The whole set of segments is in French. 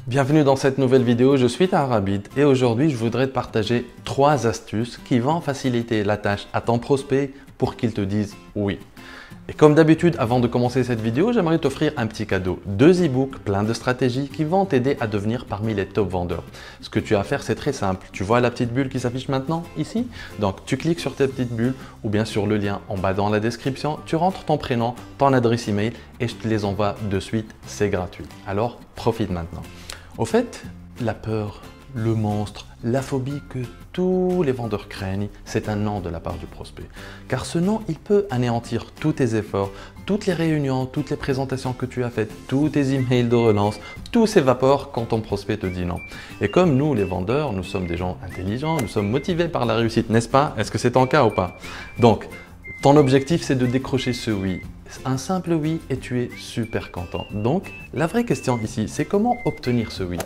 Bienvenue dans cette nouvelle vidéo, je suis Tahar Abid et aujourd'hui je voudrais te partager 3 astuces qui vont faciliter la tâche à ton prospect pour qu'il te dise oui. Et comme d'habitude, avant de commencer cette vidéo, j'aimerais t'offrir un petit cadeau. 2 e-books pleins de stratégies qui vont t'aider à devenir parmi les top vendeurs. Ce que tu as à faire, c'est très simple. Tu vois la petite bulle qui s'affiche maintenant ici? Donc tu cliques sur ta petite bulle ou bien sur le lien en bas dans la description. Tu rentres ton prénom, ton adresse email et je te les envoie de suite. C'est gratuit. Alors profite maintenant. Au fait, la peur, le monstre, la phobie que tous les vendeurs craignent, c'est un non de la part du prospect. Car ce non, il peut anéantir tous tes efforts, toutes les réunions, toutes les présentations que tu as faites, tous tes emails de relance, tout s'évapore quand ton prospect te dit non. Et comme nous, les vendeurs, nous sommes des gens intelligents, nous sommes motivés par la réussite, n'est-ce pas? Est-ce que c'est ton cas ou pas? Donc, ton objectif, c'est de décrocher ce oui. Un simple oui et tu es super content. Donc, la vraie question ici, c'est comment obtenir ce oui?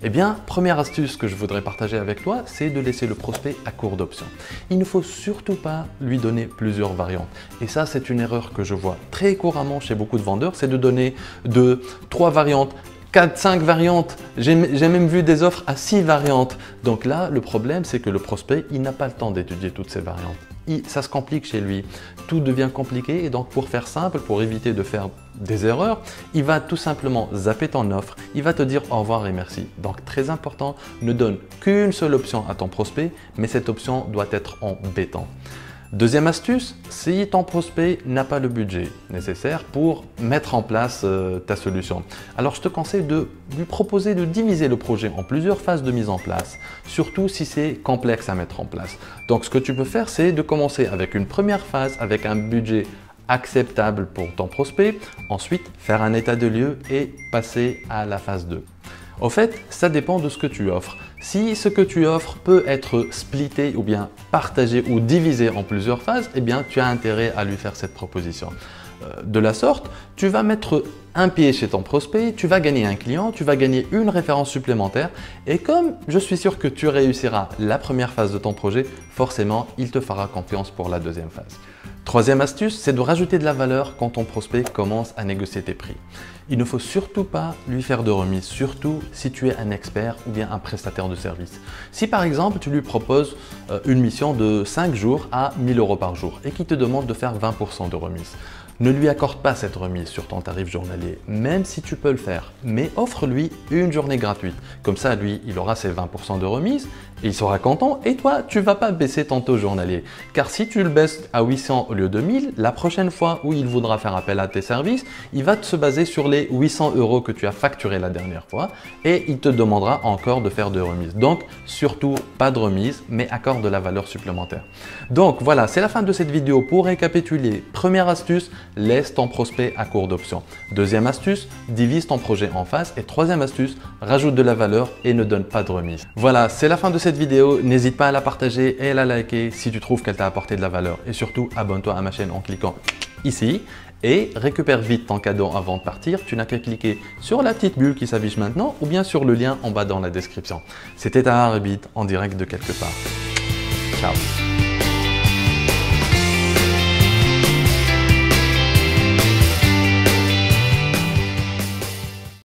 Eh bien, première astuce que je voudrais partager avec toi, c'est de laisser le prospect à court d'options. Il ne faut surtout pas lui donner plusieurs variantes. Et ça, c'est une erreur que je vois très couramment chez beaucoup de vendeurs, c'est de donner 2, 3 variantes, 4, 5 variantes. J'ai même vu des offres à 6 variantes. Donc là, le problème, c'est que le prospect, il n'a pas le temps d'étudier toutes ces variantes. Ça se complique chez lui. Tout devient compliqué et donc pour faire simple, pour éviter de faire des erreurs, il va tout simplement zapper ton offre, il va te dire au revoir et merci. Donc très important, ne donne qu'une seule option à ton prospect, mais cette option doit être en béton. Deuxième astuce, si ton prospect n'a pas le budget nécessaire pour mettre en place ta solution, alors je te conseille de lui proposer de diviser le projet en plusieurs phases de mise en place, surtout si c'est complexe à mettre en place. Donc ce que tu peux faire, c'est de commencer avec une première phase avec un budget acceptable pour ton prospect, ensuite faire un état de lieu et passer à la phase 2. Au fait, ça dépend de ce que tu offres. Si ce que tu offres peut être splitté ou bien partagé ou divisé en plusieurs phases, eh bien tu as intérêt à lui faire cette proposition. De la sorte, tu vas mettre un pied chez ton prospect, tu vas gagner un client, tu vas gagner une référence supplémentaire et comme je suis sûr que tu réussiras la première phase de ton projet, forcément, il te fera confiance pour la deuxième phase. Troisième astuce, c'est de rajouter de la valeur quand ton prospect commence à négocier tes prix. Il ne faut surtout pas lui faire de remise, surtout si tu es un expert ou bien un prestataire de service. Si par exemple, tu lui proposes une mission de 5 jours à 1 000 € par jour et qu'il te demande de faire 20% de remise, ne lui accorde pas cette remise sur ton tarif journalier, même si tu peux le faire, mais offre-lui une journée gratuite. Comme ça, lui, il aura ses 20% de remise et il sera content et toi, tu ne vas pas baisser ton taux journalier. Car si tu le baisses à 800 au lieu de 1000, la prochaine fois où il voudra faire appel à tes services, il va se baser sur les 800 € que tu as facturés la dernière fois et il te demandera encore de faire de remise. Donc, surtout, pas de remise, mais accorde de la valeur supplémentaire. Donc voilà, c'est la fin de cette vidéo. Pour récapituler, première astuce, laisse ton prospect à court d'options. Deuxième astuce, divise ton projet en phases. Et troisième astuce, rajoute de la valeur et ne donne pas de remise. Voilà, c'est la fin de cette vidéo. N'hésite pas à la partager et à la liker si tu trouves qu'elle t'a apporté de la valeur. Et surtout, abonne-toi à ma chaîne en cliquant ici et récupère vite ton cadeau avant de partir. Tu n'as qu'à cliquer sur la petite bulle qui s'affiche maintenant ou bien sur le lien en bas dans la description. C'était Tahar Abid en direct de quelque part. Ciao.